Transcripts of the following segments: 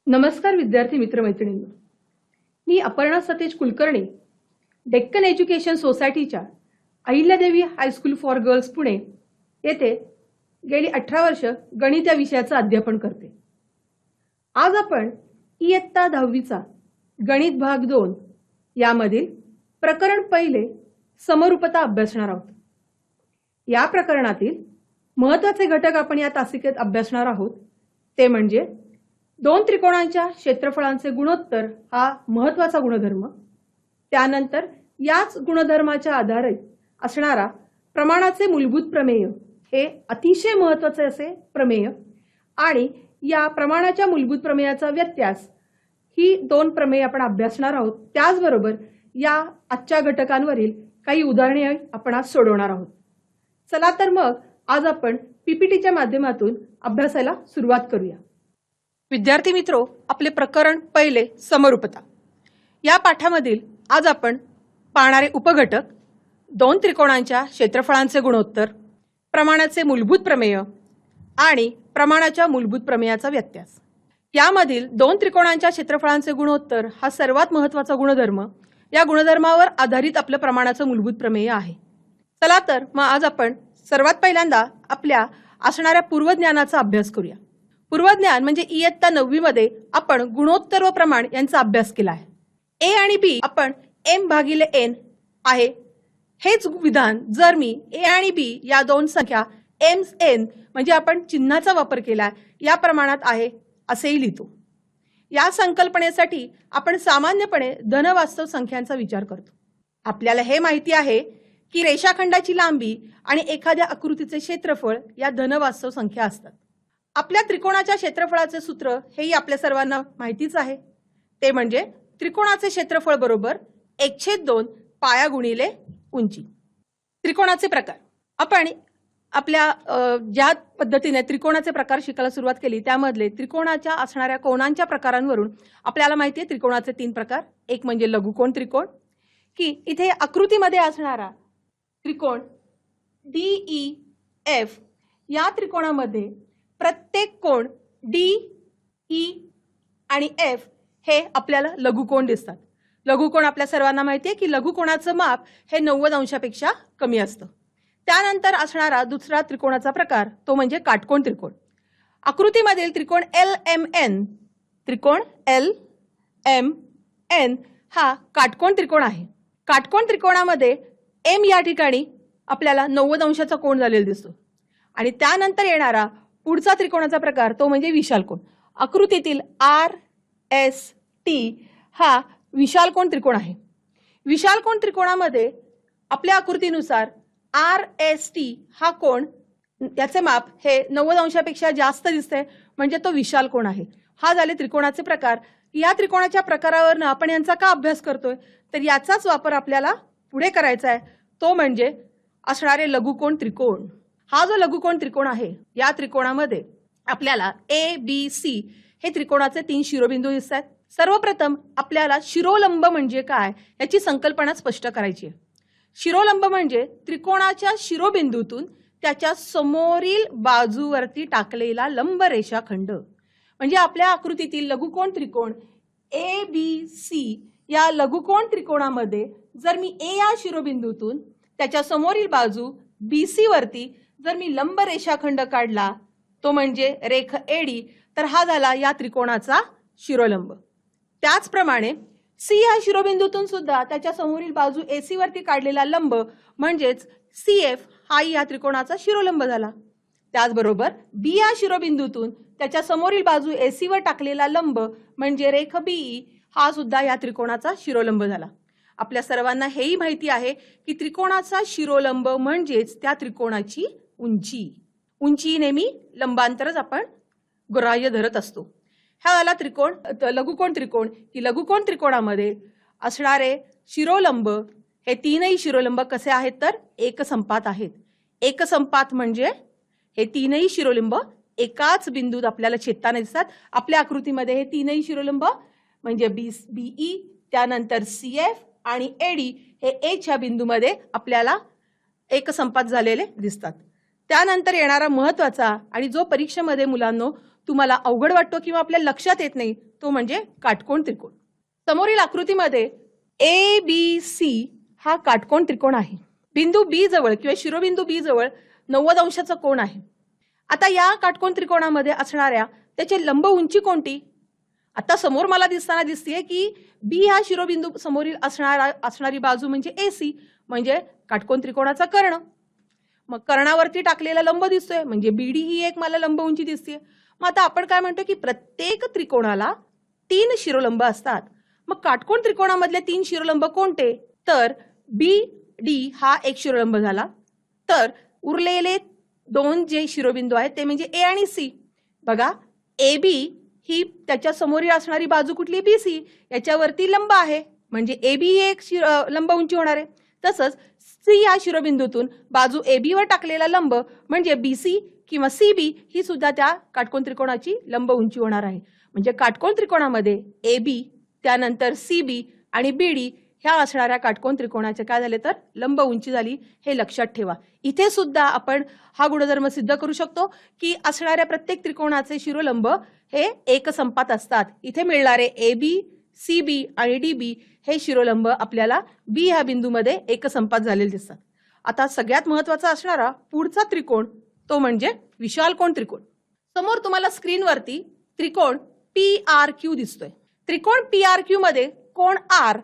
नमस्कार विद्यार्थी मित्रमैत्रिणींनो, मी अपर्णा सतेज कुलकर्णी डेक्कन एज्युकेशन सोसायटीच्या Ahilyadevi high school for girls Pune येथे गेली 18 वर्ष गणित या विषयाचं अध्यापन करते। आज आपण इयत्ता 10वीचा गणित भाग 2 यामधील प्रकरण पहिले समरूपता अभ्यासणार आहोत। या प्रकरणातील महत्त्वाचे घटक आपण या तासिकेत अभ्यासणार आहोत ते म्हणजे दोन त्रिकोणांच्या क्षेत्रफळांचे गुणोत्तर हा महत्त्वाचा गुणधर्म, त्यानंतर याच गुणधर्माच्या आधारे असणारा प्रमाणाचे मूलभूत प्रमेय हे अतिशय महत्त्वाचे असे प्रमेय आणि या प्रमाणाच्या मूलभूत प्रमेयाचा व्यत्यास ही दोन प्रमेय आपण अभ्यासणार आहोत। त्याचबरोबर या आजच्या घटकांवरील काही उदाहरणे आपण आज सोडवणार आहोत। चला तर मग आज आपण पीपीटीच्या माध्यमातून अभ्यासाला सुरुवात करूया। विद्यार्थी मित्रो, आपले प्रकरण पहिले समरूपता या पाठामधील आज आपण पाहणारे उपघटक दोन त्रिकोणांच्या क्षेत्रफळांचे गुणोत्तर, प्रमाणाचे मूलभूत प्रमेय आणि प्रमाणाच्या मूलभूत प्रमेयाचा व्यत्यास। यामधील दोन त्रिकोणांच्या क्षेत्रफळांचे गुणोत्तर हा सर्वात महत्त्वाचा गुणधर्म, या गुणधर्मावर आधारित आपलं प्रमाणाचं मूलभूत प्रमेय आहे। चला तर मग आज आपण सर्वात पहिल्यांदा आपल्या असणाऱ्या पूर्वज्ञानाचा अभ्यास करूया। पूर्वज्ञान म्हणजे इयत्ता 9वी मध्ये आपण गुणोत्तर व प्रमाण यांचा अभ्यास केला आहे। ए आणि बी आपण m भागिले n आहे हेच विधान जर मी a आणि b या दोन संख्या m n म्हणजे आपण चिन्हाचा वापर केला या प्रमाणात आहे असेही लिहितो। या संकल्पनेसाठी आपण सामान्यपणे धनवास्तव संख्यांचा विचार करतो। आपल्याला हे माहिती आहे की रेषाखंडाची लांबी आणि एखाद्या आकृतीचे क्षेत्रफळ या धनवास्तव संख्या असतात। आपल्या त्रिकोणाच्या क्षेत्रफळाचे सूत्र हेही आपल्या सर्वांना माहितीच आहे, ते म्हणजे त्रिकोणाचे क्षेत्रफळ बरोबर 1/2 पाया गुणिले उंची। त्रिकोणाचे प्रकार आपण आपल्या ज्या पद्धतीने त्रिकोणाचे प्रकार शिकायला सुरुवात केली त्यामधले त्रिकोणाच्या असणाऱ्या कोणांच्या प्रकारांवरून आपल्याला माहिती आहे त्रिकोणाचे 3 प्रकार। एक म्हणजे लघुकोण त्रिकोण, की इथे आकृतीमध्ये असणारा त्रिकोण DEF या त्रिकोणामध्ये प्रत्येक कोण D, E आणि F हे आपल्याला लघुकोण दिसतात। लघुकोण आपल्या सर्वांना माहिती आहे की लघुकोणाचं माप हे 90 अंशापेक्षा कमी असतं। त्यानंतर असणारा दुसरा त्रिकोणाचा प्रकार तो म्हणजे काटकोन त्रिकोण। आकृतीमधील त्रिकोण LMN हा काटकोन त्रिकोण आहे। काटकोन त्रिकोणामध्ये M या ठिकाणी आपल्याला 90 अंशाचा कोन झालेला दिसतो आणि त्यानंतर येणारा पुढचा त्रिकोणाचा प्रकार तो म्हणजे विशालकोन। आकृतीतील RST हा विशालकोन त्रिकोण आहे। विशालकोन त्रिकोणामध्ये आपल्या आकृतीनुसार RST हा कोन याचे माप हे 90 अंशापेक्षा जास्त दिसते म्हणजे तो विशालकोन आहे। हा झाले त्रिकोणाचे प्रकार। या त्रिकोणाच्या प्रकारावरून आपण यांचा का अभ्यास करतोय तर याचाच वापर आपल्याला पुढे करायचा आहे, तो म्हणजे असणारे लघुकोण त्रिकोण। हा जो लघुकोण त्रिकोण आहे या त्रिकोणामध्ये आपल्याला ABC हे त्रिकोणाचे 3 शिरोबिंदू दिसतात। सर्वप्रथम आपल्याला शिरोलंब म्हणजे काय याची संकल्पना स्पष्ट करायची आहे। शिरोलंब म्हणजे त्रिकोणाच्या शिरोबिंदूतून त्याच्या समोरील बाजूवरती टाकलेला लंब रेषाखंड। म्हणजे आपल्या आकृतीतील लघुकोण त्रिकोण ABC या लघुकोण त्रिकोणामध्ये जर मी A या शिरोबिंदूतून त्याच्या समोरील बाजू BC वरती जर मी लंब रेषाखंड काढला तो म्हणजे रेख AD तर हा झाला या त्रिकोणाचा शिरोलंब। त्याचप्रमाणे C या शिरोबिंदूतून सुद्धा त्याच्या समोरील बाजू AC वरती काढलेला लंब म्हणजेच CF हा या त्रिकोणाचा शिरोलंब झाला। त्याचबरोबर B या शिरोबिंदूतून त्याच्या समोरील बाजू AC वर टाकलेला लंब म्हणजे रेख BE हा सुद्धा या त्रिकोणाचा शिरोलंब झाला। आपल्या सर्वांना हेही माहिती आहे की त्रिकोणाचा शिरोलंब म्हणजेच त्या त्रिकोणाची उंची। उंची नेहमी लंबांतरच आपण ग्राह्य धरत असतो। हा झाला त्रिकोण लघुकोण त्रिकोण, की लघुकोण त्रिकोणामध्ये असणारे शिरोलंब हे 3ही शिरोलंब कसे आहेत तर एकसंपात आहेत। एकसंपात म्हणजे हे 3ही शिरोलंब एकाच बिंदूत आपल्याला छेदताना दिसतात। आपल्या आकृतीमध्ये हे 3ही शिरोलंब म्हणजे BE त्यानंतर CF आणि AD हे H या बिंदूमध्ये आपल्याला एकसंपात झालेले दिसतात। त्यानंतर येणारा महत्त्वाचा आणि जो परीक्षेमध्ये मुलांनो तुम्हाला अवघड वाटतो किंवा आपल्या लक्षात येत नाही तो म्हणजे काटकोन त्रिकोण. समोरील आकृतीमध्ये ABC हा काटकोन त्रिकोण आहे. बिंदू बी जवळ किंवा शिरोबिंदू बी जवळ 90 अंशाचा कोन आहे. आता या काटकोन त्रिकोणामध्ये असणाऱ्या त्याची लंब उंची कोणती? आता समोर मला दिसतीये की बी हा शिरोबिंदू समोरील असणारी बाजू म्हणजे AC म्हणजे काटकोन त्रिकोणाचा कर्ण. मग कर्णावरती टाकलेला लंब दिसतोय म्हणजे BD ही एक मला लंब उंची दिसते. मग आता आपण काय म्हणतो की प्रत्येक त्रिकोणाला 3 शिरोलंब असतात. मग काटकोन त्रिकोणामधले 3 शिरोलंब कोणते? तर BD हा एक शिरोलंब झाला. तर उरलेले 2 जे शिरोबिंदू आहेत ते म्हणजे A आणि C. बघा AB ही त्याच्या समोरील असणारी बाजू कुठली? BC. याच्यावरती लंब आहे म्हणजे AB ही एक लंब उंची होणार आहे. तसंच C या शिरोबिंदूतून बाजू AB वर टाकलेला लंब म्हणजे BC किंवा CB ही सुद्धा त्या काटकोन त्रिकोणाची लंब उंची होणार आहे. म्हणजे काटकोन त्रिकोणामध्ये AB त्यानंतर CB आणि BD ह्या असणाऱ्या काटकोन त्रिकोणाचे काय झाले तर लंब उंची झाली. हे लक्षात ठेवा. इथे सुद्धा आपण हा गुणधर्म सिद्ध करू शकतो की असणाऱ्या प्रत्येक त्रिकोणाचे शिरोलंब हे एकसंपात असतात. इथे मिळणारे AB, CB आणि DB हे शिरोलंब आपल्याला B ह्या बिंदूमध्ये एकसंपात झालेले दिसतात. आता सगळ्यात महत्वाचा असणारा पुढचा त्रिकोण तो म्हणजे विशालकोन त्रिकोण. समोर तुम्हाला स्क्रीनवरती त्रिकोण PRQ दिसतोय. त्रिकोण PRQ मध्ये कोण R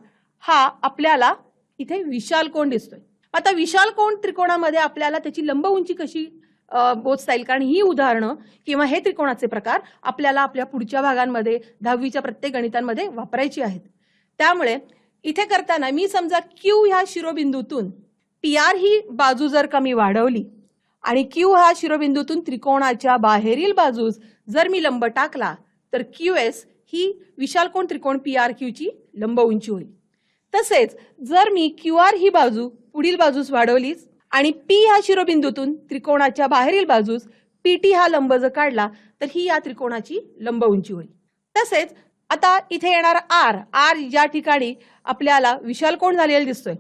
हा आपल्याला इथे विशालकोन दिसतोय. आता विशालकोन त्रिकोणामध्ये आपल्याला त्याची लंब उंची कशी मोजता येईल? कारण ही उदाहरणं किंवा हे त्रिकोणाचे प्रकार आपल्याला आपल्या पुढच्या भागांमध्ये 10वीच्या प्रत्येक गणितांमध्ये वापरायची आहेत. त्यामुळे इथे करताना मी समजा Q ह्या शिरोबिंदूतून PR ही बाजू जर का मी वाढवली आणि Q हा शिरोबिंदूतून त्रिकोणाच्या बाहेरील बाजूस जर मी लंब टाकला तर QS ही विशालकोन त्रिकोण PRQ ची लंब उंची होईल. तसेच जर मी QR ही बाजू पुढील बाजूस वाढवलीच आणि P ह्या शिरोबिंदूतून त्रिकोणाच्या बाहेरील बाजूस PT हा लंब जर काढला तर ही या त्रिकोणाची लंब उंची होईल. तसेच आता इथे येणार R ज्या ठिकाणी आपल्याला विशालकोन झालेला दिसतोय.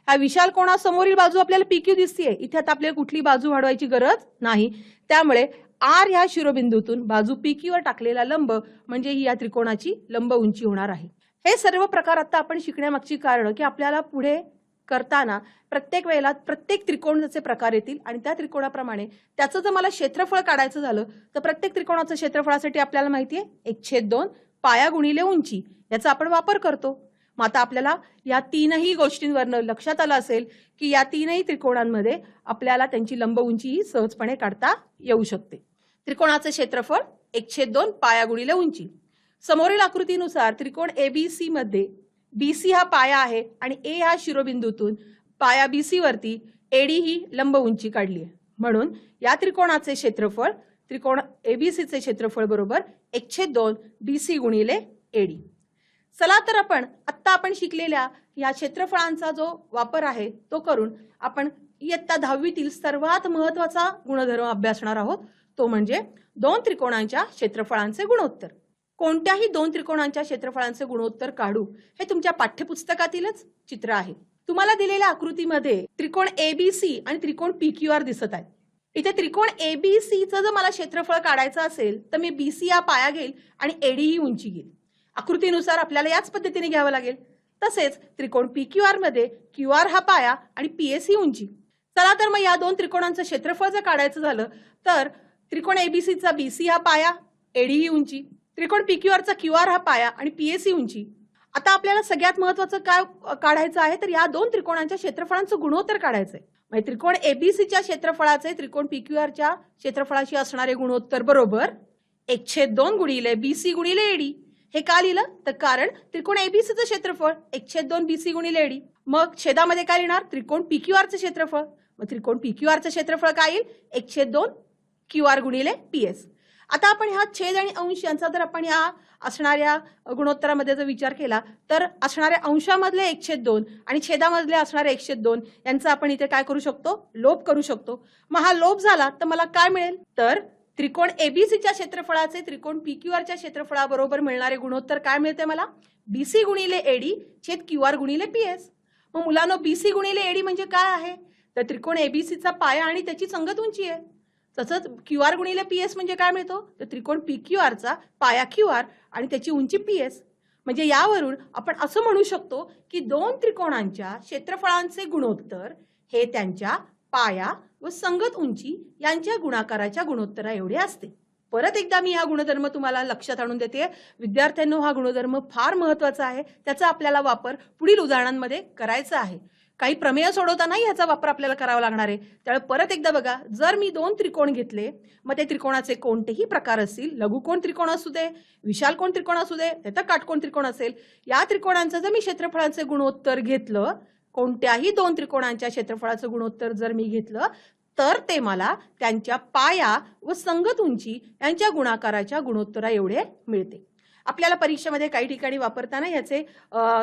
हा विशालकोणासमोरील बाजू आपल्याला PQ दिसतेय. इथे आता आपल्याला कुठली बाजू वाढवायची गरज नाही. त्यामुळे R ह्या शिरोबिंदूतून बाजू PQ वर टाकलेला लंब म्हणजे ही या त्रिकोणाची लंब उंची होणार आहे. हे सर्व प्रकार आता आपण शिकण्यामागची कारण की आपल्याला पुढे करताना प्रत्येक वेळेला प्रत्येक त्रिकोणाचे प्रकार येतील आणि त्या त्रिकोणाप्रमाणे त्याचं जर मला क्षेत्रफळ काढायचं झालं तर प्रत्येक त्रिकोणाचं क्षेत्रफळासाठी आपल्याला माहिती आहे 1/2 पाया गुणिले उंची याचा आपण वापर करतो. मग आता आपल्याला या तीनही गोष्टींवरनं लक्षात आलं असेल की या तीनही त्रिकोणांमध्ये आपल्याला त्यांची लंब उंची सहजपणे काढता येऊ शकते. त्रिकोणाचे क्षेत्रफळ 1/2 पाया गुणिले उंची. समोरील आकृतीनुसार त्रिकोण ABC मध्ये BC हा पाया आहे आणि A हा शिरोबिंदूतून पाया BC वरती AD ही लंब उंची काढली आहे. म्हणून या त्रिकोणाचे क्षेत्रफळ त्रिकोण ABC चे क्षेत्रफळ बरोबर 1/2 BC गुणिले AD. चला तर आपण शिकलेल्या या क्षेत्रफळांचा जो वापर आहे तो करून आपण इयत्ता 10वीतील सर्वात महत्त्वाचा गुणधर्म अभ्यासणार आहोत. तो म्हणजे 2 त्रिकोणांच्या क्षेत्रफळांचे गुणोत्तर. कोणत्याही 2 त्रिकोणांच्या क्षेत्रफळांचे गुणोत्तर काढू हे तुमच्या पाठ्यपुस्तकातीलच चित्र आहे. तुम्हाला दिलेल्या आकृतीमध्ये त्रिकोण ABC आणि त्रिकोण PQR दिसत आहेत. इथे त्रिकोण ABC चं जर मला क्षेत्रफळ काढायचं असेल तर मी BC हा पाया घेईल आणि AD ही उंची घेईल. आकृतीनुसार आपल्याला याच पद्धतीने घ्यावं लागेल. तसेच त्रिकोण PQR मध्ये QR हा पाया आणि PS ही उंची. चला तर मग या 2 त्रिकोणांचं क्षेत्रफळ जर काढायचं झालं तर त्रिकोण ABC चा BC हा पाया AD ही उंची, त्रिकोण PQR चा QR हा पाया आणि PS ही उंची. आता आपल्याला सगळ्यात महत्त्वाचं काय काढायचं आहे तर या 2 त्रिकोणांच्या क्षेत्रफळांचं गुणोत्तर काढायचं आहे. म्हणजे त्रिकोण ABC च्या क्षेत्रफळाचे त्रिकोण PQR च्या क्षेत्रफळाशी असणारे गुणोत्तर बरोबर 1/2 गुणिले BC गुणिले AD. हे का लिहिलं तर कारण त्रिकोण ABC चं क्षेत्रफळ 1/2 BC गुणिले AD. मग छेदामध्ये काय लिहिणार? त्रिकोण PQR चं क्षेत्रफळ. मग त्रिकोण PQR चं क्षेत्रफळ काय येईल? 1/2 QR गुणिले PS. आता आपण ह्या छेद आणि अंश यांचा जर आपण या असणाऱ्या गुणोत्तरामध्ये जर विचार केला तर असणाऱ्या अंशामधले 1/2 आणि छेदामधले असणारे 1/2 यांचा आपण इथे काय करू शकतो? लोप करू शकतो. मग हा लोप झाला तर मला काय मिळेल? तर त्रिकोण ABCच्या क्षेत्रफळाचे त्रिकोण PQRच्या क्षेत्रफळाबरोबर मिळणारे गुणोत्तर काय मिळते मला? BC गुणिले AD छेद QR गुणिले PS. मग मुलांनो BC गुणिले AD म्हणजे काय आहे? तर त्रिकोण ABCचा पाया आणि त्याची संगत उंची आहे. तसंच QR गुणिले PS म्हणजे काय मिळतो, तर त्रिकोण PQRचा पाया QR आणि त्याची उंची PS. म्हणजे यावरून आपण असं म्हणू शकतो की दोन त्रिकोणांच्या क्षेत्रफळांचे गुणोत्तर हे त्यांच्या पाया व संगत उंची यांच्या गुणाकाराच्या गुणोत्तरा एवढे असते. परत एकदा मी हा गुणधर्म तुम्हाला लक्षात आणून देते. विद्यार्थ्यांनो, हा गुणधर्म फार महत्वाचा आहे. त्याचा आपल्याला वापर पुढील उदाहरणांमध्ये करायचा आहे. काही प्रमेय सोडवताना याचा वापर आपल्याला करावा लागणार आहे. त्यामुळे परत एकदा बघा, जर मी दोन त्रिकोण घेतले, मग ते त्रिकोणाचे कोणतेही प्रकार असतील, लघुकोण त्रिकोण असू दे, विशाल कोण त्रिकोण असू दे, त्याचा काटकोण त्रिकोण असेल, या त्रिकोणांचं जर मी क्षेत्रफळाचे गुणोत्तर घेतलं, कोणत्याही दोन त्रिकोणांच्या क्षेत्रफळाचं गुणोत्तर जर मी घेतलं, तर ते मला त्यांच्या पाया व संगत उंची यांच्या गुणाकाराच्या गुणोत्तरा एवढे मिळते. आपल्याला परीक्षेमध्ये काही ठिकाणी वापरताना याचे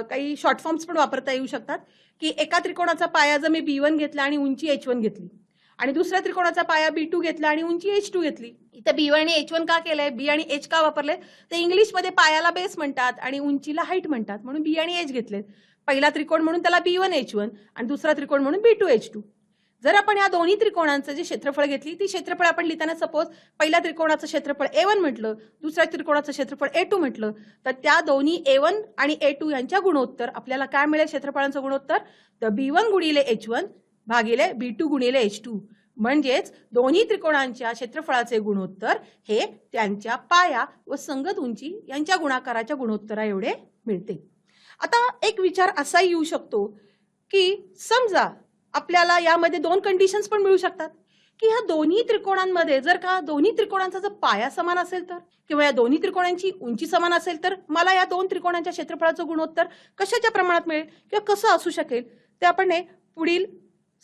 काही शॉर्ट फॉर्म्स पण वापरता येऊ शकतात, की एका त्रिकोणाचा पाया जर मी B1 घेतला आणि उंची H1 घेतली आणि दुसऱ्या त्रिकोणाचा पाया B2 घेतला आणि उंची H2 घेतली. इथे B1 आणि H1 का केलंय, B आणि H का वापरले, तर इंग्लिशमध्ये पायाला बेस म्हणतात आणि उंचीला हाईट म्हणतात, म्हणून B आणि H घेतले. पहिला त्रिकोण म्हणून त्याला B1 H1 आणि दुसरा त्रिकोण म्हणून B2 H2. जर आपण या दोन्ही त्रिकोणांचं जे क्षेत्रफळ घेतली, ती क्षेत्रफळ आपण लिहिताना सपोज पहिल्या त्रिकोणाचं क्षेत्रफळ A1 म्हटलं, दुसऱ्या त्रिकोणाचं क्षेत्रफळ A2 म्हटलं, तर त्या दोन्ही A1 आणि A2 यांच्या गुणोत्तर आपल्याला काय मिळेल, क्षेत्रफळांचं गुणोत्तर, तर B1 गुणिले H1 भागिले B2 गुणिले H2. म्हणजेच दोन्ही त्रिकोणांच्या क्षेत्रफळाचे गुणोत्तर हे त्यांच्या पाया व संगत उंची यांच्या गुणाकाराच्या गुणोत्तरा एवढे मिळते. आता एक विचार असा येऊ शकतो की समजा आपल्याला यामध्ये दोन कंडिशन्स पण मिळू शकतात, की ह्या दोन्ही त्रिकोणांमध्ये जर का दोन्ही त्रिकोणांचा जर पाया समान असेल तर, किंवा या दोन्ही त्रिकोणांची उंची समान असेल तर मला या दोन त्रिकोणांच्या क्षेत्रफळाचं गुणोत्तर कशाच्या प्रमाणात मिळेल किंवा कसं असू शकेल, ते आपण पुढील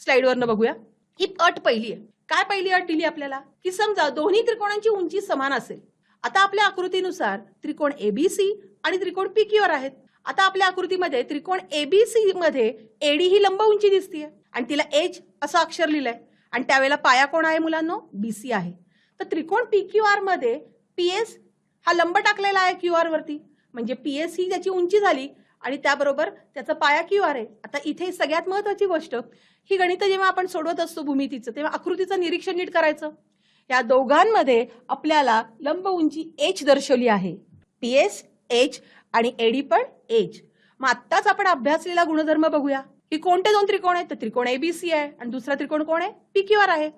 स्लाइडवरनं बघूया. ही अट पहिली आहे. काय पहिली अट दिली आपल्याला, की समजा दोन्ही त्रिकोणांची उंची समान असेल. आता आपल्या आकृतीनुसार त्रिकोण ABC आणि त्रिकोण PQR आहेत. आता आपल्या आकृतीमध्ये त्रिकोण ABC मध्ये AD ही लंब उंची दिसतीये आणि तिला H असं अक्षर लिहिलंय आणि त्यावेळेला पाया कोण आहे मुलांनो, BC आहे. तर त्रिकोण PQR मध्ये PS हा लंब टाकलेला आहे QR वरती, म्हणजे PS ही त्याची उंची झाली आणि त्याबरोबर त्याचा पाया QR आहे. आता इथे सगळ्यात महत्वाची गोष्ट, ही गणित जेव्हा आपण सोडवत असतो भूमितीचं, तेव्हा आकृतीचं निरीक्षण नीट करायचं. या दोघांमध्ये आपल्याला लंब उंची H दर्शवली आहे, PS H आणि AD पण H. मग आत्ताच आपण अभ्यासलेला गुणधर्म बघूया, की कोणते दोन त्रिकोण आहेत, तर त्रिकोण ABC आहे आणि दुसरा त्रिकोण कोण आहे, PQR आहे.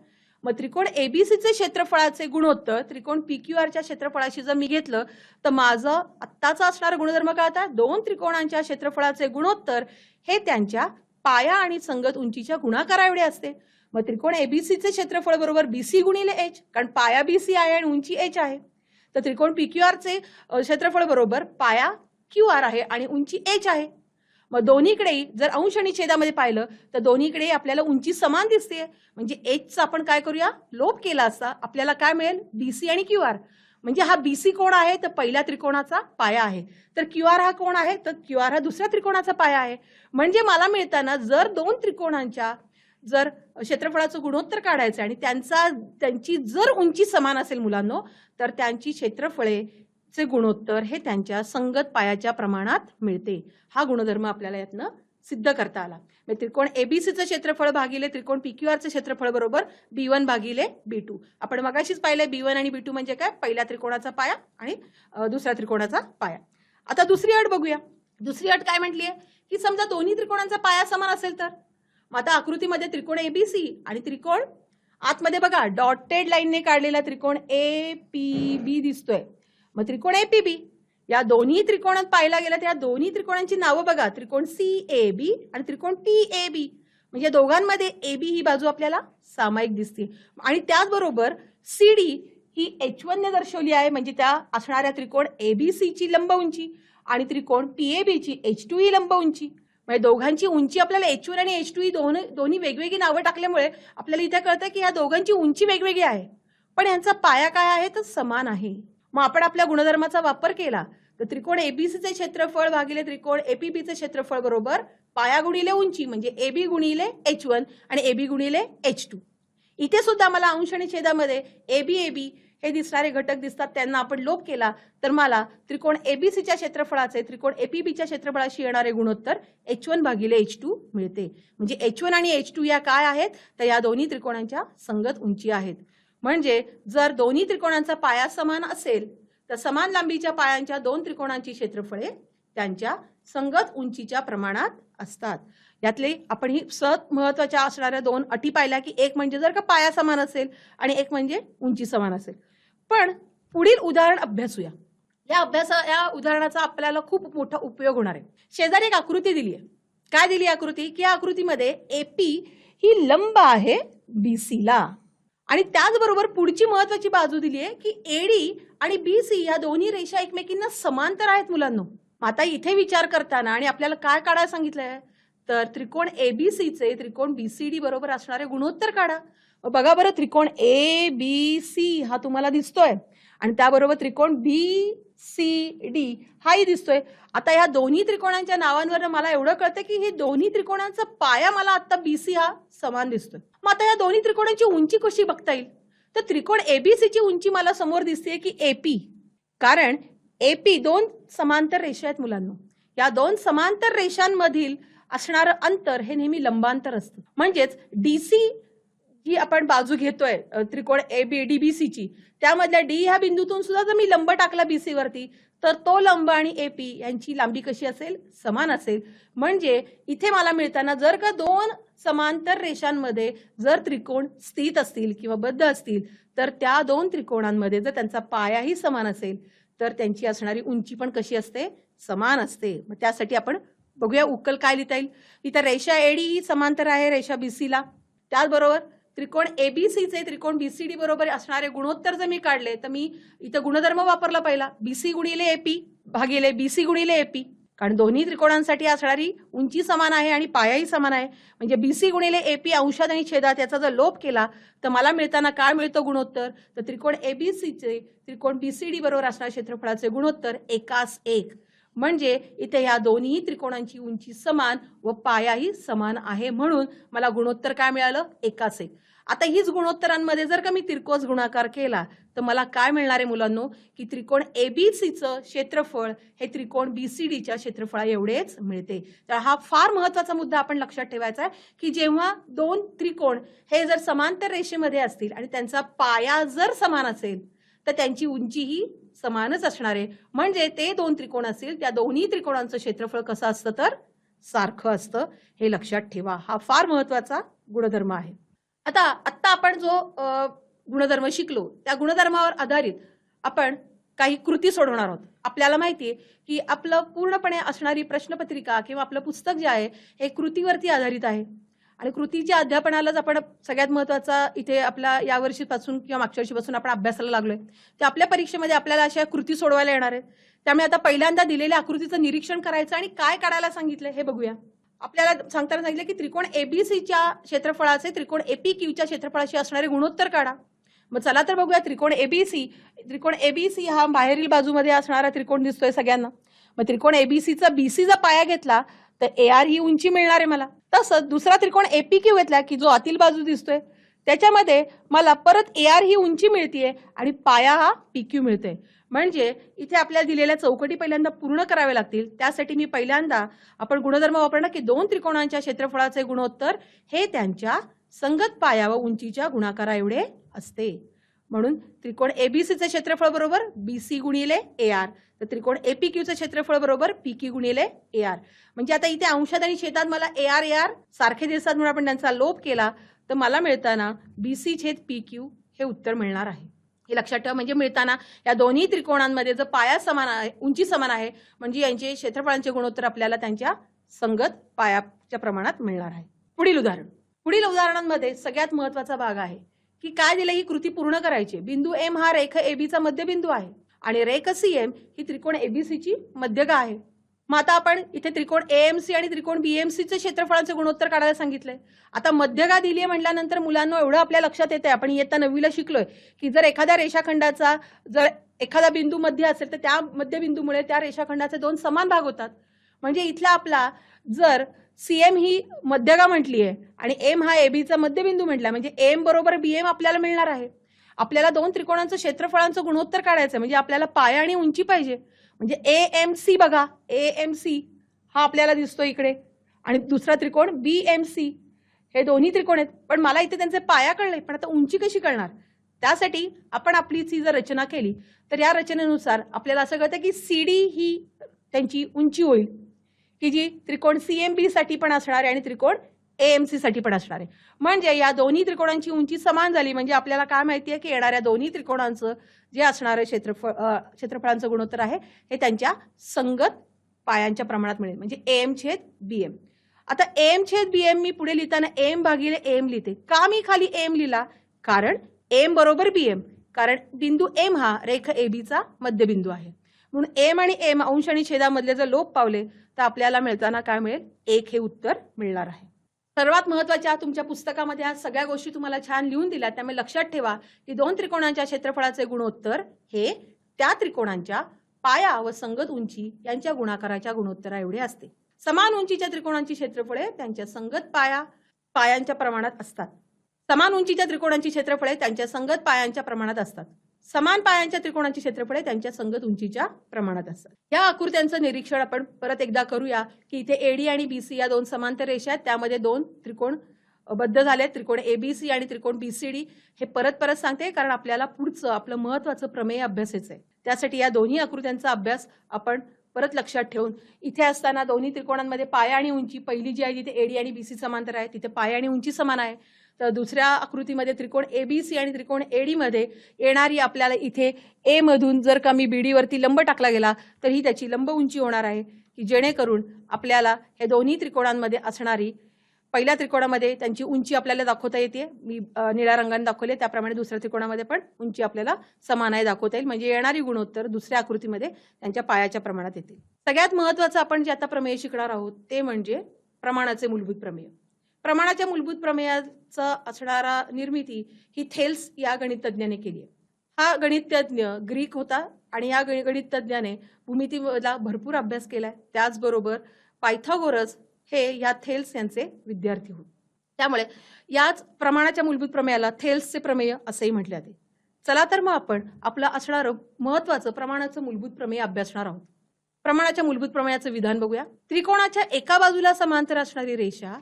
मग त्रिकोण ABCचे क्षेत्रफळाचे गुणोत्तर त्रिकोण PQRच्या क्षेत्रफळाशी जर मी घेतलं, तर माझं आत्ताचा असणारा गुणधर्म काय होता, दोन त्रिकोणांच्या क्षेत्रफळाचे गुणोत्तर हे त्यांच्या पाया आणि संगत उंचीच्या गुणाकारा एवढे असते. मग त्रिकोण ABCचे क्षेत्रफळ बरोबर BC गुणिले H, कारण पाया BC आहे आणि उंची H आहे. तर त्रिकोण PQRचे क्षेत्रफळ बरोबर पाया QR आहे आणि उंची H आहे. मग दोन्हीकडेही जर अंश आणि छेदामध्ये पाहिलं तर दोन्हीकडे आपल्याला उंची समान दिसते, म्हणजे Hचा आपण काय करूया, लोप केला असता आपल्याला काय मिळेल, BC आणि QR. म्हणजे हा BC कोण आहे, तर पहिल्या त्रिकोणाचा पाया आहे, तर QR हा कोण आहे, तर QR हा दुसऱ्या त्रिकोणाचा पाया आहे. म्हणजे मला मिळताना जर दोन त्रिकोणांच्या जर क्षेत्रफळाचं गुणोत्तर काढायचं आणि त्यांची जर उंची समान असेल मुलांनो, तर त्यांची क्षेत्रफळेचे गुणोत्तर हे त्यांच्या संगत पायाच्या प्रमाणात मिळते. हा गुणधर्म आपल्याला यातनं सिद्ध करता आला. म्हणजे त्रिकोण ABCचं क्षेत्रफळ भागिले त्रिकोण PQRचं क्षेत्रफळ बरोबर B1 भागिले B2. आपण मगाशीच पाहिलंय B1 आणि B2 म्हणजे काय, पहिल्या त्रिकोणाचा पाया आणि दुसऱ्या त्रिकोणाचा पाया. आता दुसरी अट बघूया. दुसरी अट काय म्हटलीये, की समजा दोन्ही त्रिकोणांचा पाया समान असेल तर. मग आता आकृतीमध्ये त्रिकोण ABC आणि त्रिकोण आतमध्ये बघा डॉटेड लाईनने काढलेला त्रिकोण APB दिसतोय. मग त्रिकोण APB या दोन्ही त्रिकोणात पाहिला गेला तर या दोन्ही त्रिकोणांची नावं बघा, त्रिकोण CAB आणि त्रिकोण TAB. म्हणजे दोघांमध्ये AB ही बाजू आपल्याला सामायिक दिसते आणि त्याचबरोबर CD ही H1 ने दर्शवली आहे, म्हणजे त्या असणाऱ्या त्रिकोण ABC ची लंब उंची आणि त्रिकोण PAB ची H2 ही लंब उंची. म्हणजे दोघांची उंची आपल्याला H1 आणि H2 ही दोन्ही वेगवेगळी नावं टाकल्यामुळे आपल्याला इथे कळतं की या दोघांची उंची वेगवेगळी आहे, पण यांचा पाया काय आहे तर समान आहे. मग आपण आपल्या गुणधर्माचा वापर केला तर त्रिकोण ABCचे क्षेत्रफळ भागिले त्रिकोण APBचे क्षेत्रफळ बरोबर पाया गुणिले उंची, म्हणजे AB गुणिले H1 आणि AB गुणिले H2. इथे सुद्धा मला अंश आणि छेदामध्ये AB हे दिसणारे घटक दिसतात, त्यांना आपण लोप केला तर मला त्रिकोण ABCच्या क्षेत्रफळाचे त्रिकोण APBच्या क्षेत्रफळाशी येणारे गुणोत्तर H1 भागिले H2 मिळते. म्हणजे H1 आणि H2 या काय आहेत, तर या दोन्ही त्रिकोणांच्या संगत उंची आहेत. म्हणजे जर दोन्ही त्रिकोणांचा पाया समान असेल तर समान लांबीच्या पायांच्या दोन त्रिकोणांची क्षेत्रफळे त्यांच्या संगत उंचीच्या प्रमाणात असतात. यातले आपण ही महत्वाच्या असणाऱ्या दोन अटी पाहिल्या की एक म्हणजे जर का पाया समान असेल आणि एक म्हणजे उंची समान असेल. पण पुढील उदाहरण अभ्यासूया. या उदाहरणाचा आपल्याला खूप मोठा उपयोग होणार आहे. शेजारी एक आकृती दिली आहे. काय दिली आकृती की या आकृतीमध्ये एपी ही लंब आहे बीसीला आणि त्याचबरोबर पुढची महत्वाची बाजू दिली आहे की एडी आणि बीसी या दोन्ही रेषा एकमेकींना समांतर आहेत मुलांनो. आता इथे विचार करताना आणि आपल्याला काय काढायला सांगितलंय तर त्रिकोण एबीसीचे त्रिकोण बीसीडी बरोबर असणारे गुणोत्तर काढा. बघा बरं, त्रिकोण ए बी सी हा तुम्हाला दिसतोय आणि त्याबरोबर त्रिकोण बी सी डी हाही दिसतोय. आता या दोन्ही त्रिकोणांच्या नावांवर मला एवढं कळतं की हे दोन्ही त्रिकोणांचा पाया मला आता बीसी हा समान दिसतोय. मग आता या दोन्ही त्रिकोणांची उंची कशी बघता येईल तर त्रिकोण एबीसीची उंची मला समोर दिसते की एपी, कारण एपी दोन समांतर रेषा आहेत मुलांनो. या दोन समांतर रेषांमधील असणारं अंतर हे नेहमी लंबांतर असतं. म्हणजेच डीसी जी आपण बाजू घेतोय त्रिकोण डीबीसीची त्यामधल्या डी ह्या बिंदूतून सुद्धा जर मी लंब टाकला बीसी वरती तर तो लंब आणि एपी यांची लांबी कशी असेल समान असेल. म्हणजे इथे मला मिळताना जर का दोन समांतर रेषांमध्ये जर त्रिकोण स्थित असतील किंवा बद्ध असतील तर त्या दोन त्रिकोणांमध्ये जर त्यांचा पायाही समान असेल तर त्यांची असणारी उंची पण कशी असते समान असते. मग त्यासाठी आपण बघूया उकल काय लिहिता येईल. इथं रेषा एडी ही समांतर आहे रेषा बीसीला. त्याचबरोबर त्रिकोण एबीसीचे त्रिकोण बीसीडी बरोबर असणारे गुणोत्तर जर मी काढले तर मी इथं गुणधर्म वापरला पहिला बीसी गुणिले एपी भागिले बीसी गुणिले एपी, कारण दोन्ही त्रिकोणांसाठी असणारी उंची समान आहे आणि पायाही समान आहे. म्हणजे बीसी गुणिले एपी अंशात आणि छेदात याचा जर लोप केला तर मला मिळताना काय मिळतं गुणोत्तर तर त्रिकोण एबीसीचे त्रिकोण बीसीडी बरोबर असणाऱ्या क्षेत्रफळाचे गुणोत्तर 1:1. म्हणजे इथे या दोन्ही त्रिकोणांची उंची समान व पायाही समान आहे म्हणून मला गुणोत्तर काय मिळालं 1:1. आता हीच गुणोत्तरांमध्ये जर का मी तिरकोस गुणाकार केला तर मला काय मिळणार आहे मुलांनो की त्रिकोण एबीसीचं क्षेत्रफळ हे त्रिकोण बीसीडीच्या क्षेत्रफळा एवढेच मिळते. तर हा फार महत्वाचा मुद्दा आपण लक्षात ठेवायचा आहे की जेव्हा दोन त्रिकोण हे जर समांतर रेषेमध्ये असतील आणि त्यांचा पाया जर समान असेल तर त्यांची उंचीही समानच असणार आहे. म्हणजे ते दोन त्रिकोण असतील त्या दोन्ही त्रिकोणांचं क्षेत्रफळ कसं असतं तर सारखं असतं. हे लक्षात ठेवा, हा फार महत्वाचा गुणधर्म आहे. आता आपण जो गुणधर्म शिकलो त्या गुणधर्मावर आधारित आपण काही कृती सोडवणार आहोत. आपल्याला माहितीये की आपलं पूर्णपणे असणारी प्रश्नपत्रिका किंवा आपलं पुस्तक जे आहे हे कृतीवरती आधारित आहे आणि कृतीच्या अध्यापनालाच आपण सगळ्यात महत्वाचा इथे आपल्या या वर्षीपासून किंवा मागच्या वर्षीपासून आपण अभ्यासाला लागलोय. ते आपल्या परीक्षेमध्ये आपल्याला अशा कृती सोडवायला येणार आहेत. त्यामुळे आता पहिल्यांदा दिलेल्या आकृतीचं निरीक्षण करायचं आणि काय काढायला सांगितलंय हे बघूया. आपल्याला सांगताना सांगितलं की त्रिकोण एबीसीच्या क्षेत्रफळाचे त्रिकोण एपीक्यूच्या क्षेत्रफळाशी असणारे गुणोत्तर काढा. मग चला तर बघूया. त्रिकोण एबीसी हा बाहेरील बाजूमध्ये असणारा त्रिकोण दिसतोय सगळ्यांना. मग त्रिकोण एबीसीचा बीसीचा पाया घेतला तर एआर ही उंची मिळणार आहे मला. तसंच दुसरा त्रिकोण एपीक्यू घेतला की जो आतील बाजू दिसतोय त्याच्यामध्ये मला परत एआर ही उंची मिळतीये आणि पाया हा पीक्यू मिळतोय. म्हणजे इथे आपल्याला दिलेल्या चौकटी पहिल्यांदा पूर्ण कराव्या लागतील. त्यासाठी मी पहिल्यांदा आपण गुणधर्म वापरणार की दोन त्रिकोणांच्या क्षेत्रफळाचे गुणोत्तर हे त्यांच्या संगत पाया व उंचीच्या गुणाकारा एवढे असते. म्हणून त्रिकोण एबीसीचे क्षेत्रफळ बरोबर बीसी गुणिले एआर तर त्रिकोण एपीक्यूचे क्षेत्रफळ बरोबर पीक्यू गुणिले एआर. म्हणजे आता इथे अंशात आणि छेदात मला एआर सारखे दिसतात म्हणून आपण त्यांचा लोप केला तर मला मिळताना बीसी छेद पीक्यू हे उत्तर मिळणार आहे. हे लक्षात ठेवा. म्हणजे मिळताना या दोन्ही त्रिकोणांमध्ये जर पाया समान आहे उंची समान आहे म्हणजे यांचे क्षेत्रफळांचे गुणोत्तर आपल्याला त्यांच्या संगत पायाच्या प्रमाणात मिळणार आहे. पुढील उदाहरणांमध्ये सगळ्यात महत्वाचा भाग आहे की काय दिलं ही कृती पूर्ण करायची. बिंदू एम हा रेख एबीचा मध्यबिंदू आहे आणि रेख सीएम ही त्रिकोण एबीसीची मध्यगा आहे. मग आता आपण इथे त्रिकोण एएमसी आणि त्रिकोण बीएमसीचे क्षेत्रफळाचे गुणोत्तर काढायला सांगितलंय. आता मध्यगा दिली आहे म्हटल्यानंतर मुलांना एवढं आपल्या लक्षात येते आपण इयत्ता 9वीला शिकलोय की जर एखाद्या रेषाखंडाचा जर एखादा बिंदू मध्य असेल तर त्या मध्यबिंदूमुळे त्या रेषाखंडाचे दोन समान भाग होतात. म्हणजे इथला आपला जर सीएम ही मध्यगा म्हटली आहे आणि एम हा एबीचा मध्यबिंदू म्हटला म्हणजे एम बरोबर बीएम आपल्याला मिळणार आहे. आपल्याला दोन त्रिकोणांचं क्षेत्रफळांचं गुणोत्तर काढायचं म्हणजे आपल्याला पाया आणि उंची पाहिजे. म्हणजे एएमसी बघा एएमसी हा आपल्याला दिसतो इकडे आणि दुसरा त्रिकोण बीएमसी हे दोन्ही त्रिकोण आहेत. पण मला इथे त्यांचे पाया कळले पण आता उंची कशी कळणार त्यासाठी आपण आपलीची जर रचना केली तर या रचनेनुसार आपल्याला असं कळतं की CD ही त्यांची उंची होईल की जी त्रिकोण CMB साठी पण असणार आहे आणि त्रिकोण AMC साठी पण असणार आहे. म्हणजे या दोन्ही त्रिकोणांची उंची समान झाली म्हणजे आपल्याला काय माहिती आहे की येणाऱ्या दोन्ही त्रिकोणांचं जे असणारं क्षेत्रफळांचं गुणोत्तर आहे हे त्यांच्या संगत पायांच्या प्रमाणात मिळेल म्हणजे AM/BM. आता AM/BM मी पुढे लिहिताना AM भागिले AM लिहिते. का मी खाली AM लिहिला? कारण AM बरोबर BM, कारण बिंदू M हा रेख AB चा मध्यबिंदू आहे. म्हणून M आणि M अंश आणि छेदामधले जर लोप पावले तर आपल्याला मिळताना काय मिळेल? 1 हे उत्तर मिळणार आहे. सर्वात महत्त्वाच्या तुमच्या पुस्तकामध्ये आज सगळ्या गोष्टी तुम्हाला छान लिहून दिल्या, त्यामुळे लक्षात ठेवा की दोन त्रिकोणांच्या क्षेत्रफळाचे गुणोत्तर हे त्या त्रिकोणांच्या पाया व संगत उंची यांच्या गुणाकाराच्या गुणोत्तरा एवढे असते. समान उंचीच्या त्रिकोणांची क्षेत्रफळे त्यांच्या संगत पायांच्या प्रमाणात असतात. समान उंचीच्या त्रिकोणांची क्षेत्रफळे त्यांच्या संगत पायांच्या प्रमाणात असतात. समान पायांच्या त्रिकोणांची क्षेत्रफळे त्यांच्या संगत उंचीच्या प्रमाणात असतात. या आकृत्यांचं निरीक्षण आपण परत एकदा करूया की इथे AD आणि BC या दोन समांतर रेषा आहेत, त्यामध्ये दोन त्रिकोण बद्ध झाले, त्रिकोण ABC आणि त्रिकोण BCD. हे परत सांगते कारण आपल्याला पुढचं आपलं महत्त्वाचं प्रमेय अभ्यासायचं आहे. त्यासाठी या दोन्ही आकृत्यांचा अभ्यास आपण परत लक्षात ठेवून इथे असताना दोन्ही त्रिकोणांमध्ये पाया आणि उंची पहिली जी आहे जिथे AD आणि BC समांतर आहे तिथे पाया आणि उंची समान आहे. तर दुसऱ्या आकृतीमध्ये त्रिकोण ABC आणि त्रिकोण AD मध्ये येणारी आपल्याला इथे A मधून जर का मी BD वरती लंब टाकला गेला तर ही त्याची लंब उंची होणार आहे की जेणेकरून आपल्याला हे दोन्ही त्रिकोणांमध्ये असणारी पहिल्या त्रिकोणामध्ये त्यांची उंची आपल्याला दाखवता येते. मी निळ्या रंगाने दाखवले त्याप्रमाणे दुसऱ्या त्रिकोणामध्ये पण उंची आपल्याला समान आहे दाखवता येईल. म्हणजे येणारी गुणोत्तर दुसऱ्या आकृतीमध्ये त्यांच्या पायाच्या प्रमाणात येते. सगळ्यात महत्त्वाचं आपण जे आता प्रमेय शिकणार आहोत ते म्हणजे प्रमाणाचे मूलभूत प्रमेय. प्रमाणाच्या मूलभूत प्रमेयाचा असणारा निर्मिती ही थेल्स या गणितज्ञाने केली आहे. हा गणितज्ञ ग्रीक होता आणि या गणितज्ञाने भूमितीला भरपूर अभ्यास केलाय. त्याचबरोबर पायथागोरस हे या थेल्स यांचे विद्यार्थी होते. त्यामुळे याच प्रमाणाच्या मूलभूत प्रमेयाला थेल्सचे प्रमेय असेही म्हटले जाते. चला तर मग आपण आपलं असणारं महत्त्वाचं प्रमाणाचं मूलभूत प्रमेय अभ्यासणार आहोत. प्रमाणाच्या मूलभूत प्रमेयाचं विधान बघूया. त्रिकोणाच्या एका बाजूला समांतर असणारी रेषा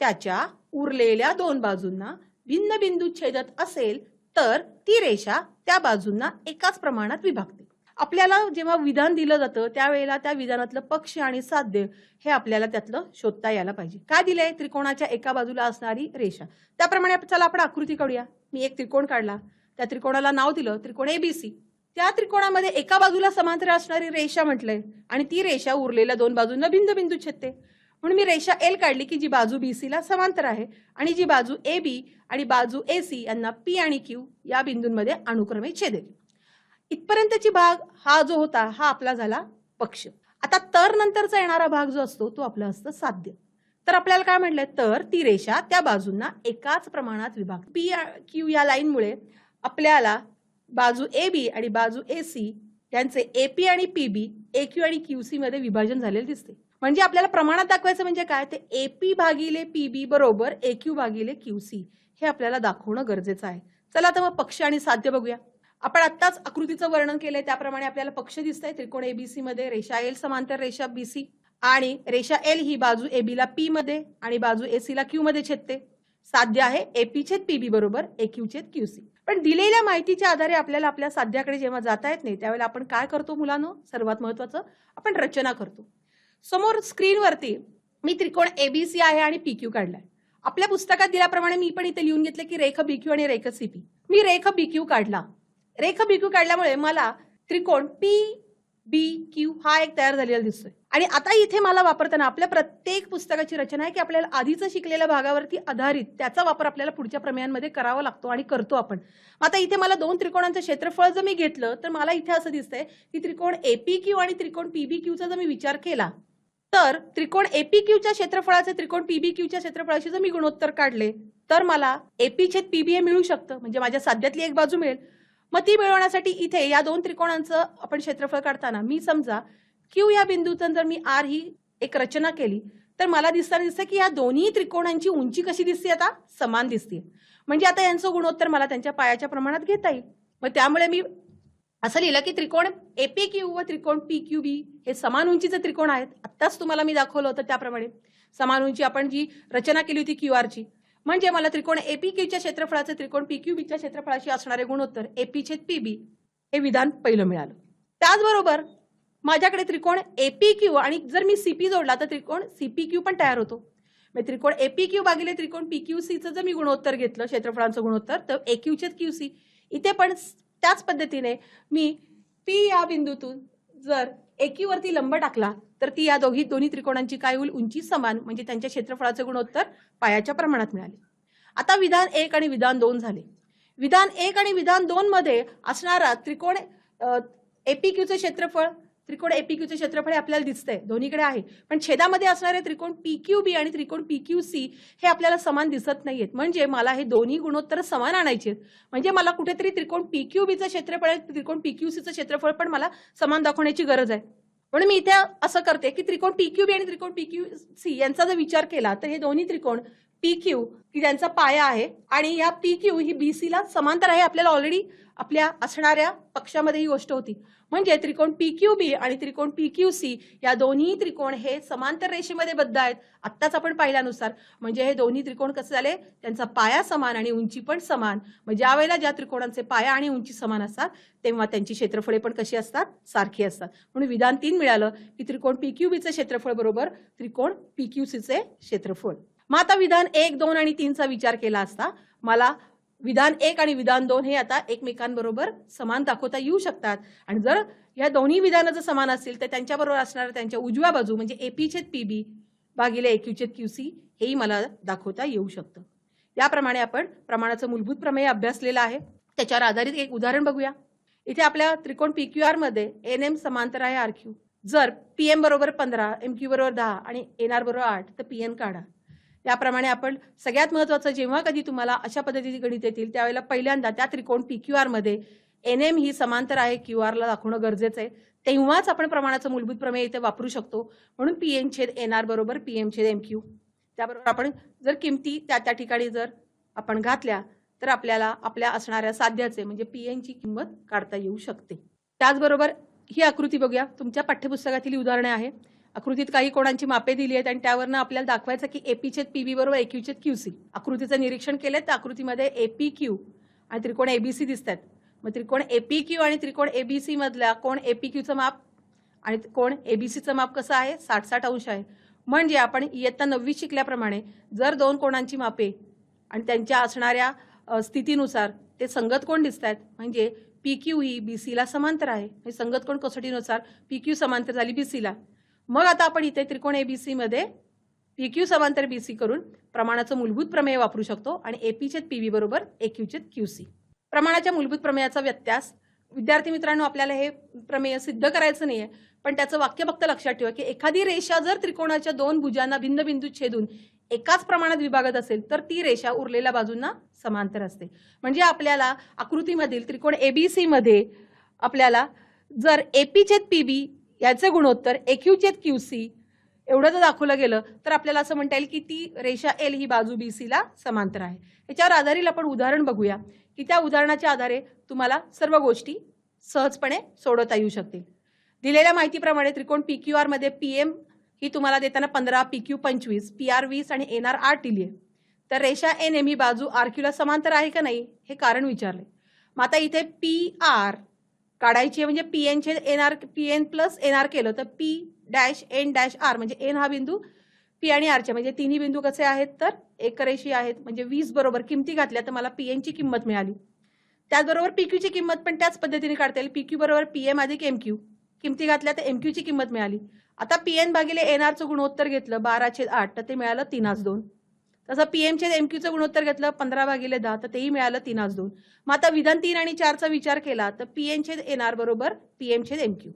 त्याच्या उरलेल्या दोन बाजूंना भिन्न बिंदू छेदत असेल तर ती रेषा त्या बाजूंना एकाच प्रमाणात विभागते. आपल्याला जेव्हा विधान दिलं जातं त्यावेळेला त्या विधानातलं पक्ष आणि साध्य हे आपल्याला त्यातलं शोधता यायला पाहिजे. काय दिलंय? त्रिकोणाच्या एका बाजूला असणारी रेषा. त्याप्रमाणे चला आपण आकृती काढूया. मी एक त्रिकोण काढला, त्या त्रिकोणाला नाव दिलं त्रिकोण ABC. त्या त्रिकोणामध्ये एका बाजूला समांतर असणारी रेषा म्हटलंय आणि ती रेषा उरलेल्या दोन बाजूंना भिन्न बिंदू छेदते. म्हणून मी रेषा L काढली की जी बाजू BC ला समांतर आहे आणि जी बाजू AB आणि बाजू AC यांना P आणि Q या बिंदूंमध्ये अनुक्रमे छेदेल. इथपर्यंतची भाग हा जो होता हा आपला झाला पक्ष. आता तर नंतरचा येणारा भाग जो असतो तो आपला असतं साध्य. तर आपल्याला काय म्हटलंय? तर ती रेषा त्या बाजूंना एकाच प्रमाणात विभागते. PQ या लाईनमुळे आपल्याला बाजू AB आणि बाजू AC यांचे AP आणि PB AQ आणि QC मध्ये विभाजन झालेले दिसते. म्हणजे आपल्याला प्रमाणात दाखवायचं म्हणजे काय? ते AP भागिले PB बरोबर AQ भागिले QC हे आपल्याला दाखवणं गरजेचं आहे. चला तर मग पक्ष आणि साध्य बघूया. आपण आत्ताच आकृतीचं वर्णन केलंय त्याप्रमाणे आपल्याला पक्ष दिसतंय. त्रिकोण ABC मध्ये रेषा L समांतर रेषा BC आणि रेषा L ही बाजू AB ला P मध्ये आणि बाजू AC ला Q मध्ये छेदते. साध्य आहे AP छेद PB बरोबर AQ छेद QC. पण दिलेल्या माहितीच्या आधारे आपल्याला आपल्या साध्याकडे जेव्हा जाता येत नाही त्यावेळेला आपण काय करतो मुलांनो? सर्वात महत्वाचं आपण रचना करतो. समोर स्क्रीनवरती मी त्रिकोण ABC आहे आणि PQ काढलाय. आपल्या पुस्तकात दिल्याप्रमाणे मी पण इथे लिहून घेतलं की रेख BQ आणि रेख CP. मी रेख BQ काढला. रेख BQ काढल्यामुळे मला त्रिकोण PBQ हा एक तयार झालेला दिसतोय. आणि आता इथे मला वापरताना आपल्या प्रत्येक पुस्तकाची रचना आहे की आपल्याला आधीच शिकलेल्या भागावरती आधारित त्याचा वापर आपल्याला पुढच्या प्रमेयांमध्ये करावा लागतो आणि करतो आपण. आता इथे मला दोन त्रिकोणांचं क्षेत्रफळ जर मी घेतलं तर मला इथे असं दिसतंय की त्रिकोण APQ आणि त्रिकोण PBQचा जर मी विचार केला तर त्रिकोण APQच्या क्षेत्रफळाचे त्रिकोण PBQच्या क्षेत्रफळाशी जर मी गुणोत्तर काढले तर मला AP छेद PB हे मिळू शकतं. म्हणजे माझ्या साध्यातली एक बाजू मिळेल. मग ती मिळवण्यासाठी इथे या दोन त्रिकोणांचं आपण क्षेत्रफळ काढताना मी समजा Q या बिंदूतून जर मी R ही एक रचना केली तर मला दिसतं की या दोन्ही त्रिकोणांची उंची कशी दिसते? आता समान दिसते. म्हणजे आता यांचं गुणोत्तर मला त्यांच्या पायाच्या प्रमाणात घेता येईल. मग त्यामुळे मी असं लिहिलं की त्रिकोण APQ व त्रिकोण PQB हे समान उंचीचे त्रिकोण आहेत. आत्ताच तुम्हाला मी दाखवलं होतं त्याप्रमाणे समान उंची आपण जी रचना केली होती QR ची. म्हणजे मला त्रिकोण एपीक्यूच्या क्षेत्रफळाचे त्रिकोण पीक्यूबीच्या क्षेत्रफळाशी असणारे गुणोत्तर AP/PB हे विधान पहिलं मिळालं. त्याचबरोबर माझ्याकडे त्रिकोण एपीक्यू आणि जर मी सीपी जोडला तर त्रिकोण सीपीक्यू पण तयार होतो. म्हणजे त्रिकोण एपीक्यू भागिले त्रिकोण पीक्यूसीचं जर मी गुणोत्तर घेतलं क्षेत्रफळांचं गुणोत्तर तर AQ/QC. इथे पण त्याच पद्धतीने मी पी या बिंदूतून जर AQ वरती लंब टाकला तर ती या दोन्ही त्रिकोणांची काय होईल, उंची समान, म्हणजे त्यांच्या क्षेत्रफळाचे गुणोत्तर पायाच्या प्रमाणात मिळाले. आता विधान 1 आणि विधान 2 झाले. विधान 1 आणि विधान 2 मध्ये असणारा त्रिकोण एपीक्यूचे क्षेत्रफळ, त्रिकोण एपीक्यूचे क्षेत्रफळ हे आपल्याला दिसतंय, दोन्हीकडे आहे. पण छेदामध्ये असणारे त्रिकोण पीक्यूबी आणि त्रिकोण पीक्यूसी हे आपल्याला समान दिसत नाहीयेत. म्हणजे मला हे दोन्ही गुणोत्तर समान आणायचे आहेत. म्हणजे मला कुठेतरी त्रिकोण पीक्यूबीचं क्षेत्रफळ आणि त्रिकोण पीक्यूसीचं क्षेत्रफळ पण मला समान दाखवण्याची गरज आहे. म्हणून मी इथे असं करते की त्रिकोण पीक्यूबी आणि त्रिकोण पीक्यूसी यांचा जर विचार केला तर हे दोन्ही त्रिकोण पीक्यू की त्यांचा पाया आहे आणि या पीक्यू ही बीसीला समांतर आहे. आपल्याला ऑलरेडी आपल्या असणाऱ्या पक्षामध्ये ही गोष्ट होती. म्हणजे त्रिकोण पीक्यूबी आणि त्रिकोण पीक्यूसी या दोन्ही त्रिकोण हे समांतर रेषेमध्ये बद्ध आहेत आत्ताच आपण पाहिल्यानुसार. म्हणजे हे दोन्ही त्रिकोण कसे झाले, त्यांचा पाया समान आणि उंची पण समान. म्हणजे ज्या वेळेला ज्या त्रिकोणांचे पाया आणि उंची समान असतात तेव्हा त्यांची क्षेत्रफळे पण कशी असतात, सारखी असतात. म्हणून विधान 3 मिळालं की त्रिकोण पीक्यूबीचे क्षेत्रफळ बरोबर त्रिकोण पीक्यूसीचे क्षेत्रफळ. मग आता विधान 1, 2 आणि 3चा विचार केला असता मला विधान 1 आणि विधान 2 हे आता एकमेकांबरोबर समान दाखवता येऊ शकतात. आणि जर या दोन्ही विधानं जर समान असतील तर त्यांच्याबरोबर असणाऱ्या त्यांच्या उजव्या बाजू म्हणजे AP/PB भागिले AQ/QC हेही मला दाखवता येऊ शकतं. याप्रमाणे आपण प्रमाणाचं मूलभूत प्रमेय अभ्यासलेलं आहे. त्याच्यावर आधारित एक उदाहरण बघूया. इथे आपल्या त्रिकोण PQR मध्ये NM समांतर आहे RQ. जर PM बरोबर 15, MQ बरोबर 10 आणि NR बरोबर 8 तर PN काढा. याप्रमाणे आपण सगळ्यात महत्त्वाचं, जेव्हा कधी तुम्हाला अशा पद्धतीची गणित येतील त्यावेळेला पहिल्यांदा त्या त्रिकोण PQR मध्ये NM ही समांतर आहे QR ला दाखवणं गरजेचं आहे. तेव्हाच आपण प्रमाणाचं मूलभूत प्रमेय इथे वापरू शकतो. म्हणून PN/NR बरोबर PM/MQ. त्याबरोबर आपण जर किमती त्या ठिकाणी जर आपण घातल्या तर आपल्याला आपल्या असणाऱ्या साध्याचे म्हणजे PN ची किंमत काढता येऊ शकते. त्याचबरोबर ही आकृती बघूया. तुमच्या पाठ्यपुस्तकातील उदाहरणे आहे. आकृतीत काही कोणांची मापे दिली आहेत आणि त्यावरनं आपल्याला दाखवायचं की AP/PB बरोबर AQ/QC. आकृतीचं निरीक्षण केलं तर आकृतीमध्ये APQ आणि त्रिकोण ABC दिसत आहेत. मग त्रिकोण APQ आणि त्रिकोण ABC मधल्या कोण APQचं माप आणि कोण ABCचं माप कसं आहे, 60-60 अंश आहे. म्हणजे आपण इयत्ता 9वी शिकल्याप्रमाणे जर दोन कोणांची मापे आणि त्यांच्या असणाऱ्या स्थितीनुसार ते संगत कोण दिसत आहेत, म्हणजे PQ ही BCला समांतर आहे. म्हणजे संगत कोण कसोटीनुसार PQ समांतर झाली BCला. मग आता आपण इथे त्रिकोण ABC मध्ये PQ समांतर BC करून प्रमाणाचं मूलभूत प्रमेय वापरू शकतो आणि AP/PB बरोबर AQ/QC. प्रमाणाच्या मूलभूत प्रमेयाचा व्यत्यास. विद्यार्थी मित्रांनो, आपल्याला हे प्रमेय सिद्ध करायचं नाहीये, पण त्याचं वाक्य फक्त लक्षात ठेवा की एखादी रेषा जर त्रिकोणाच्या दोन भुजांना भिन्न बिंदूत छेदून एकाच प्रमाणात विभागत असेल तर ती रेषा उरलेल्या बाजूंना समांतर असते. म्हणजे आपल्याला आकृतीमधील त्रिकोण ABC मध्ये आपल्याला जर AP/PB याचे गुणोत्तर AQ/QC एवढं जर दाखवलं गेलं तर आपल्याला असं म्हणता येईल की ती रेषा L ही बाजू BCला समांतर आहे. याच्यावर आधारित आपण उदाहरण बघूया की त्या उदाहरणाच्या आधारे तुम्हाला सर्व गोष्टी सहजपणे सोडवता येऊ शकतील. दिलेल्या माहितीप्रमाणे त्रिकोण PQR मध्ये PM ही तुम्हाला देताना 15, PQ 25, PR 20 आणि NR 8 दिली आहे. तर रेषा NM ही बाजू RQ ला समांतर आहे का नाही हे कारण विचारले. मग आता इथे PR काढायची आहे म्हणजे PN+NR केलं तर P-N-R म्हणजे N हा बिंदू P आणि R चे म्हणजे तिन्ही बिंदू कसे आहेत तर एकरेषीय आहेत. म्हणजे 20 बरोबर किमती घातल्या तर मला PN ची किंमत मिळाली. त्याचबरोबर PQ ची किंमत पण त्याच पद्धतीने काढता येईल. PQ बरोबर PM अधिक MQ किमती घातल्या तर MQ ची किंमत मिळाली. आता PN भागिले NR चं गुणोत्तर घेतलं 12/8 तर ते मिळालं 3/2. तसं PM/MQ चं गुणोत्तर घेतलं 15/10 तर तेही मिळालं 3/2. मग आता विधान 3 आणि 4चा विचार केला तर PN/NR बरोबर PM/MQ.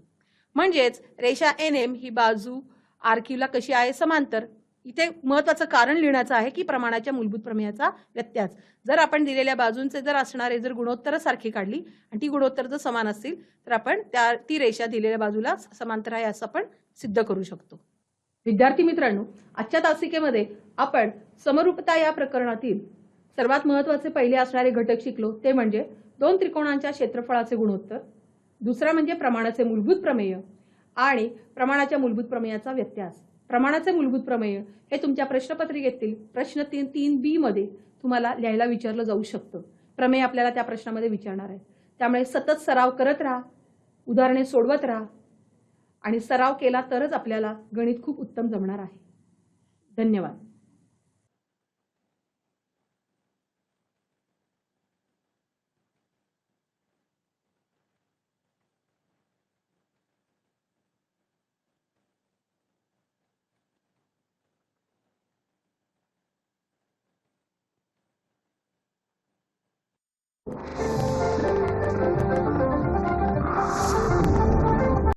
म्हणजेच रेषा NM ही बाजू RQ ला कशी आहे, समांतर. इथे महत्त्वाचं कारण लिहिण्याचं आहे की प्रमाणाच्या मूलभूत प्रमेयाचा व्यत्यास. जर आपण दिलेल्या बाजूंचे जर असणारे जर गुणोत्तर सारखी काढली आणि ती गुणोत्तर जर समान असतील तर आपण ती रेषा दिलेल्या बाजूला समांतर आहे असं आपण सिद्ध करू शकतो. विद्यार्थी मित्रांनो, आजच्या तासिकेमध्ये आपण समरूपता या प्रकरणातील सर्वात महत्त्वाचे पहिले असणारे घटक शिकलो. ते म्हणजे दोन त्रिकोणांच्या क्षेत्रफळाचे गुणोत्तर, दुसरा म्हणजे प्रमाणाचे मूलभूत प्रमेय आणि प्रमाणाच्या मूलभूत प्रमेयाचा व्यत्यास. प्रमाणाचे मूलभूत प्रमेय हे तुमच्या प्रश्नपत्रिकेतील प्रश्न 3B मध्ये तुम्हाला लिहायला विचारलं जाऊ शकतं. प्रमेय आपल्याला त्या प्रश्नामध्ये विचारणार आहे. त्यामुळे सतत सराव करत राहा, उदाहरणे सोडवत राहा आणि सराव केला तरच आपल्याला गणित खूप उत्तम जमणार आहे. धन्यवाद.